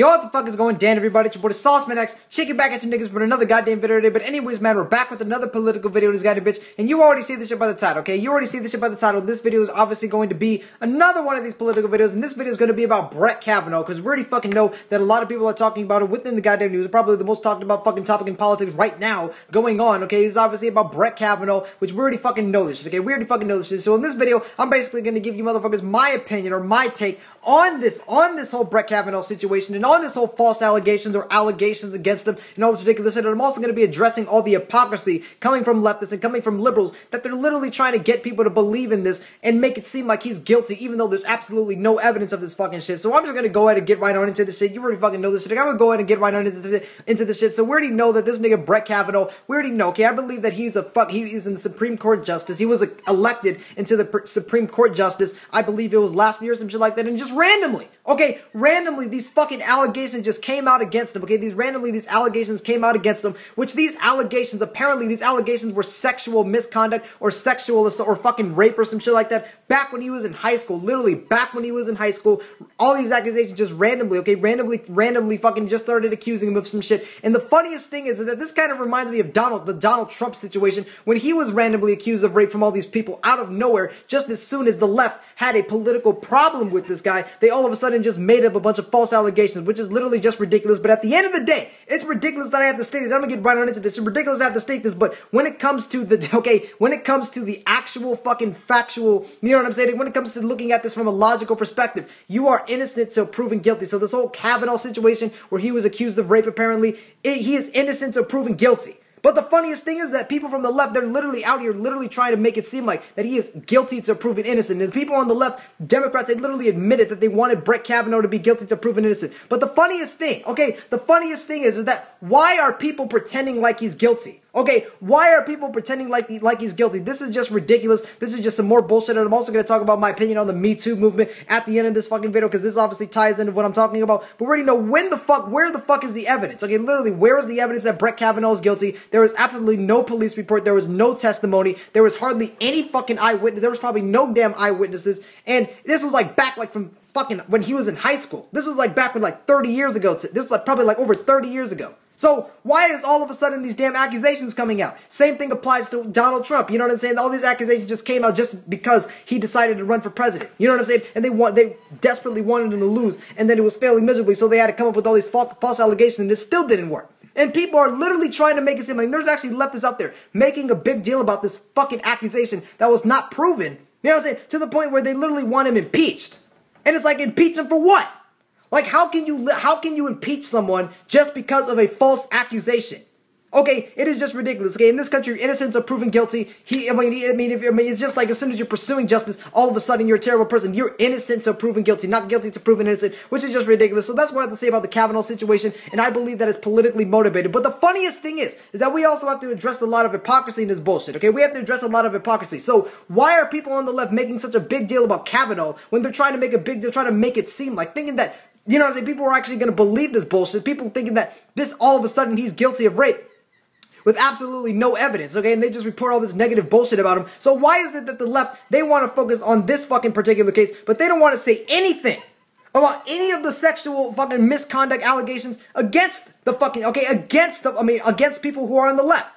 Yo, what the fuck is going down, everybody? It's your boy Sauceman X, checking back at you niggas for another goddamn video today. But anyways, man, we're back with another political video, this goddamn bitch. And you already see this shit by the title, okay? You already see this shit by the title. This video is obviously going to be another one of these political videos. And this video is going to be about Brett Kavanaugh. Because we already fucking know that a lot of people are talking about it within the goddamn news. Probably the most talked about fucking topic in politics right now going on, okay? It's obviously about Brett Kavanaugh, which we already fucking know this shit, okay? We already fucking know this shit. So in this video, I'm basically going to give you motherfuckers my opinion or my take on this whole Brett Kavanaugh situation and on this whole false allegations or allegations against him and all this ridiculous shit. And I'm also going to be addressing all the hypocrisy coming from leftists and coming from liberals that they're literally trying to get people to believe in this and make it seem like he's guilty even though there's absolutely no evidence of this fucking shit. So I'm just going to go ahead and get right on into this shit. You already fucking know this shit. I'm going to go ahead and get right on into this shit. So we already know that this nigga Brett Kavanaugh, we already know, okay, I believe that he is in the Supreme Court justice. He was elected into the Supreme Court justice, I believe it was last year or some shit like that, and just randomly, okay, randomly these fucking allegations just came out against him, okay, these allegations came out against him, which apparently these allegations were sexual misconduct or sexual assault or fucking rape or some shit like that back when he was in high school, literally back when he was in high school. All these accusations just randomly, okay, randomly fucking just started accusing him of some shit. And the funniest thing is that this kind of reminds me of the Donald Trump situation when he was randomly accused of rape from all these people out of nowhere. Just as soon as the left had a political problem with this guy, they all of a sudden just made up a bunch of false allegations, which is literally just ridiculous. But at the end of the day, it's ridiculous that I have to state this. I'm gonna get right on into this. It's ridiculous I have to state this, but when it comes to the actual fucking factual, you know what I'm saying? When it comes to looking at this from a logical perspective, you are innocent till proven guilty. So this whole Kavanaugh situation where he was accused of rape, apparently, he is innocent till proven guilty. But the funniest thing is that people from the left, they're literally out here literally trying to make it seem like that he is guilty to proven innocent. And people on the left, Democrats, they literally admitted that they wanted Brett Kavanaugh to be guilty to proven innocent. But the funniest thing, okay, the funniest thing is that why are people pretending like he's guilty? Okay, why are people pretending like he's guilty? This is just ridiculous. This is just some more bullshit. And I'm also going to talk about my opinion on the Me Too movement at the end of this fucking video because this obviously ties into what I'm talking about. But we already know where the fuck is the evidence? Okay, literally, where is the evidence that Brett Kavanaugh is guilty? There was absolutely no police report. There was no testimony. There was hardly any fucking eyewitness. There was probably no damn eyewitnesses. And this was like back like from fucking when he was in high school. This was like back when like 30 years ago. This was like probably like over 30 years ago. So why is all of a sudden these damn accusations coming out? Same thing applies to Donald Trump. You know what I'm saying? All these accusations just came out just because he decided to run for president. You know what I'm saying? And they desperately wanted him to lose, and then it was failing miserably, so they had to come up with all these false allegations, and it still didn't work. And people are literally trying to make it seem like there's actually leftists out there making a big deal about this fucking accusation that was not proven. You know what I'm saying? To the point where they literally want him impeached. And it's like, impeach him for what? Like, how can you impeach someone just because of a false accusation? Okay, it is just ridiculous. Okay, in this country, innocents are proven guilty. It's just like as soon as you're pursuing justice, all of a sudden you're a terrible person. You're innocent to proven guilty, not guilty to proven innocent, which is just ridiculous. So that's what I have to say about the Kavanaugh situation, and I believe that it's politically motivated. But the funniest thing is that we also have to address a lot of hypocrisy in this bullshit. Okay, we have to address a lot of hypocrisy. So why are people on the left making such a big deal about Kavanaugh when they're trying to make a big deal, trying to make it seem like thinking that, you know, people are actually going to believe this bullshit. People thinking that this all of a sudden he's guilty of rape with absolutely no evidence, okay? And they just report all this negative bullshit about him. So why is it that the left, they want to focus on this fucking particular case, but they don't want to say anything about any of the sexual fucking misconduct allegations against the fucking, okay, against people who are on the left?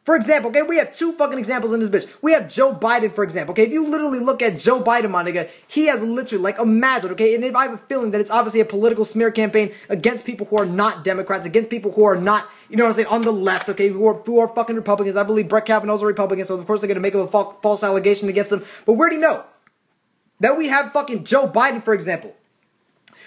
For example, okay, we have two fucking examples in this bitch. We have Joe Biden, for example, okay? If you literally look at Joe Biden, my nigga, he has literally, like, imagine, okay? And if I have a feeling that it's obviously a political smear campaign against people who are not Democrats, against people who are not, you know what I'm saying, on the left, okay, who are fucking Republicans. I believe Brett Kavanaugh's a Republican, so of course they're gonna make up a false allegation against him. But we already know that we have fucking Joe Biden, for example.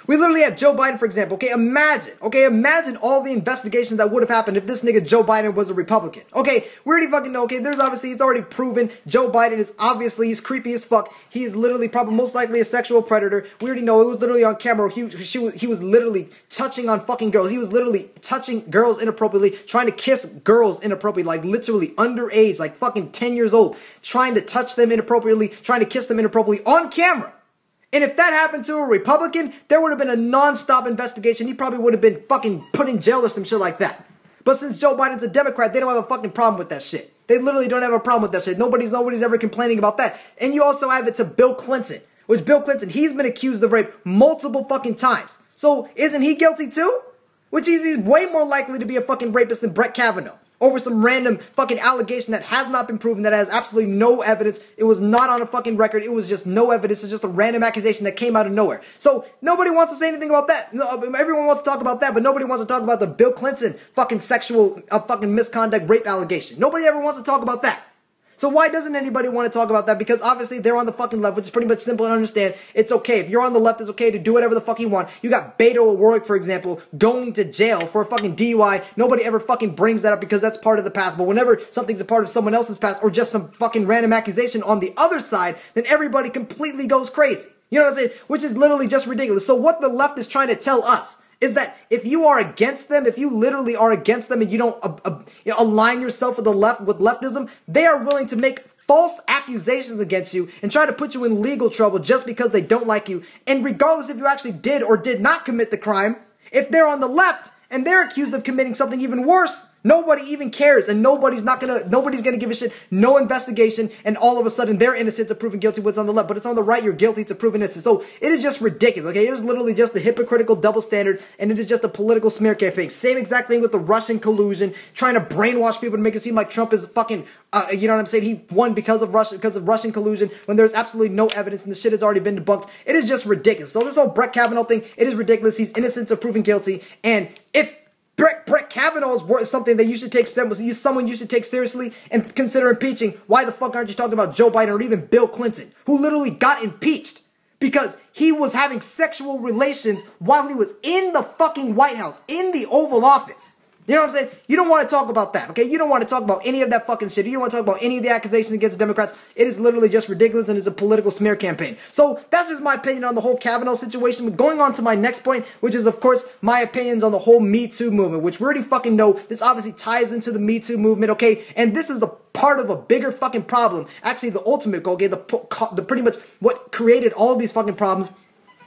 We literally have Joe Biden, for example, okay, imagine all the investigations that would have happened if this nigga Joe Biden was a Republican, okay, we already fucking know, okay, there's obviously, it's already proven, Joe Biden is obviously, he's creepy as fuck, he is literally probably most likely a sexual predator. We already know, it was literally on camera, he was literally touching on fucking girls, he was literally touching girls inappropriately, trying to kiss girls inappropriately, like literally underage, like fucking 10 years old, trying to touch them inappropriately, trying to kiss them inappropriately on camera. And if that happened to a Republican, there would have been a non-stop investigation. He probably would have been fucking put in jail or some shit like that. But since Joe Biden's a Democrat, they don't have a fucking problem with that shit. They literally don't have a problem with that shit. Nobody's ever complaining about that. And you also have it to Bill Clinton, which Bill Clinton, he's been accused of rape multiple fucking times. So isn't he guilty too? Which he's way more likely to be a fucking rapist than Brett Kavanaugh. Over some random fucking allegation that has not been proven, that has absolutely no evidence. It was not on a fucking record. It was just no evidence. It's just a random accusation that came out of nowhere. So nobody wants to say anything about that. Everyone wants to talk about that, but nobody wants to talk about the Bill Clinton fucking sexual fucking misconduct rape allegation. Nobody ever wants to talk about that. So why doesn't anybody want to talk about that? Because obviously they're on the fucking left, which is pretty much simple to understand. It's okay. If you're on the left, it's okay to do whatever the fuck you want. You got Beto O'Rourke, for example, going to jail for a fucking DUI. Nobody ever fucking brings that up because that's part of the past. But whenever something's a part of someone else's past or just some fucking random accusation on the other side, then everybody completely goes crazy. You know what I'm saying? Which is literally just ridiculous. So what the left is trying to tell us is that if you are against them, if you literally are against them and you don't align yourself with the left, with leftism, they are willing to make false accusations against you and try to put you in legal trouble just because they don't like you. And regardless if you actually did or did not commit the crime, if they're on the left and they're accused of committing something even worse, nobody even cares, and nobody's gonna give a shit. No investigation, and all of a sudden they're innocent to proven guilty. What's on the left, but it's on the right, you're guilty to proven innocent. So it is just ridiculous. Okay, it is literally just a hypocritical double standard, and it is just a political smear campaign. Same exact thing with the Russian collusion, trying to brainwash people to make it seem like Trump is fucking. You know what I'm saying? He won because of Russian collusion when there's absolutely no evidence and the shit has already been debunked. It is just ridiculous. So this whole Brett Kavanaugh thing, it is ridiculous. He's innocent to proven guilty, and if Brett Kavanaugh is something that you should take someone you should take seriously and consider impeaching, why the fuck aren't you talking about Joe Biden or even Bill Clinton, who literally got impeached because he was having sexual relations while he was in the fucking White House, in the Oval Office? You know what I'm saying? You don't want to talk about that, okay? You don't want to talk about any of that fucking shit. You don't want to talk about any of the accusations against Democrats. It is literally just ridiculous, and it's a political smear campaign. So that's just my opinion on the whole Kavanaugh situation. But going on to my next point, which is, of course, my opinions on the whole Me Too movement, which we already fucking know. This obviously ties into the Me Too movement, okay? And this is the part of a bigger fucking problem. Actually, the ultimate goal, okay? The pretty much what created all of these fucking problems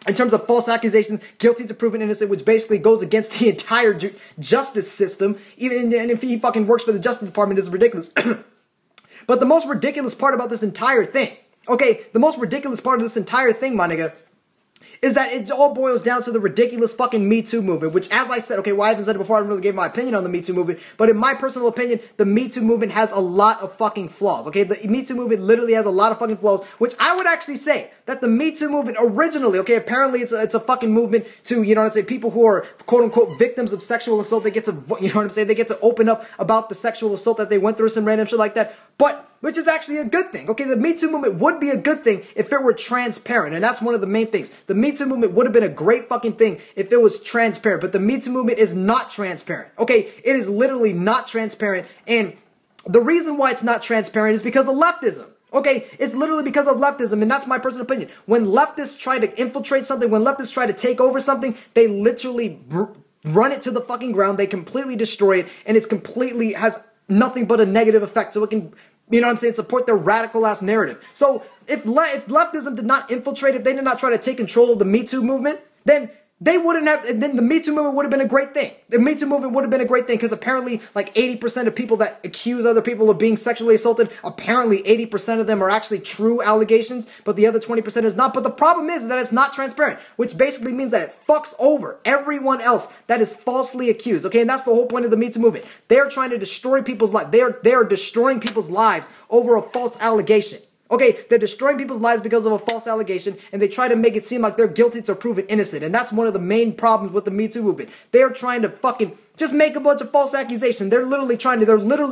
in terms of false accusations, guilty to proven innocent, which basically goes against the entire justice system. And if he fucking works for the Justice Department, it's ridiculous. But the most ridiculous part about this entire thing, okay, the most ridiculous part of this entire thing, my nigga, is that it all boils down to the ridiculous fucking Me Too movement, which, as I said, okay, well, I haven't said it before, I haven't really gave my opinion on the Me Too movement, but in my personal opinion, the Me Too movement has a lot of fucking flaws, okay? The Me Too movement literally has a lot of fucking flaws, which I would actually say that the Me Too movement originally, okay, apparently it's a fucking movement to, you know what I'm saying, people who are quote-unquote victims of sexual assault, they get to, you know what I'm saying, they get to open up about the sexual assault that they went through, some random shit like that, but which is actually a good thing. Okay, the Me Too movement would be a good thing if it were transparent, and that's one of the main things. The Me Too movement would have been a great fucking thing if it was transparent, but the Me Too movement is not transparent. Okay, it is literally not transparent, and the reason why it's not transparent is because of leftism. Okay, it's literally because of leftism, and that's my personal opinion. When leftists try to infiltrate something, when leftists try to take over something, they literally run it to the fucking ground, they completely destroy it, and it's completely has nothing but a negative effect, so it can, you know what I'm saying, support their radical ass narrative. So if leftism did not infiltrate, if they did not try to take control of the Me Too movement, then they wouldn't have, then the Me Too movement would have been a great thing. The Me Too movement would have been a great thing because apparently like 80% of people that accuse other people of being sexually assaulted, apparently 80% of them are actually true allegations, but the other 20% is not. But the problem is that it's not transparent, which basically means that it fucks over everyone else that is falsely accused, okay? And that's the whole point of the Me Too movement. They're trying to destroy people's lives. They are destroying people's lives over a false allegation. Okay, they're destroying people's lives because of a false allegation, and they try to make it seem like they're guilty to proven innocent. And that's one of the main problems with the Me Too movement. They're trying to fucking just make a bunch of false accusations. They're literally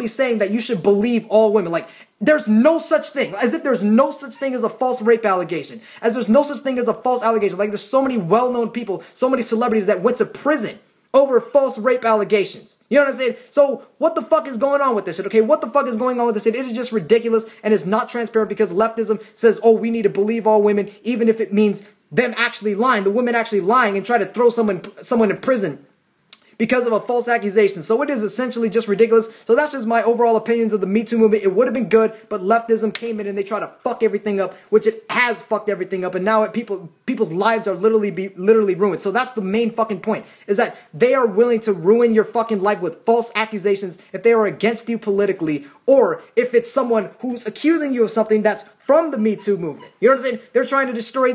saying that you should believe all women. Like, there's no such thing. As if there's no such thing as a false rape allegation. As there's no such thing as a false allegation. Like, there's so many well-known people, so many celebrities that went to prison over false rape allegations. You know what I'm saying? So what the fuck is going on with this shit? Okay, what the fuck is going on with this shit? It is just ridiculous, and it's not transparent because leftism says, oh, we need to believe all women, even if it means them actually lying, the women actually lying and try to throw someone in prison because of a false accusation. So it is essentially just ridiculous. So that's just my overall opinions of the Me Too movement. It would have been good, but leftism came in and they try to fuck everything up, which it has fucked everything up, and now people's lives are literally ruined. So that's the main fucking point, is that they are willing to ruin your fucking life with false accusations if they are against you politically, or if it's someone who's accusing you of something that's from the Me Too movement. You know what I'm saying? They're trying to destroy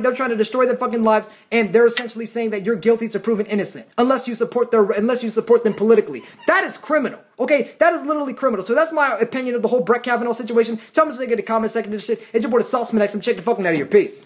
their fucking lives, and they're essentially saying that you're guilty to proven innocent unless you support them politically. That is criminal. Okay, that is literally criminal. So that's my opinion of the whole Brett Kavanaugh situation. Tell me what you think in the comment section of this shit. It's your boy, the Sauceman X. I'm checking the fucking out of your peace.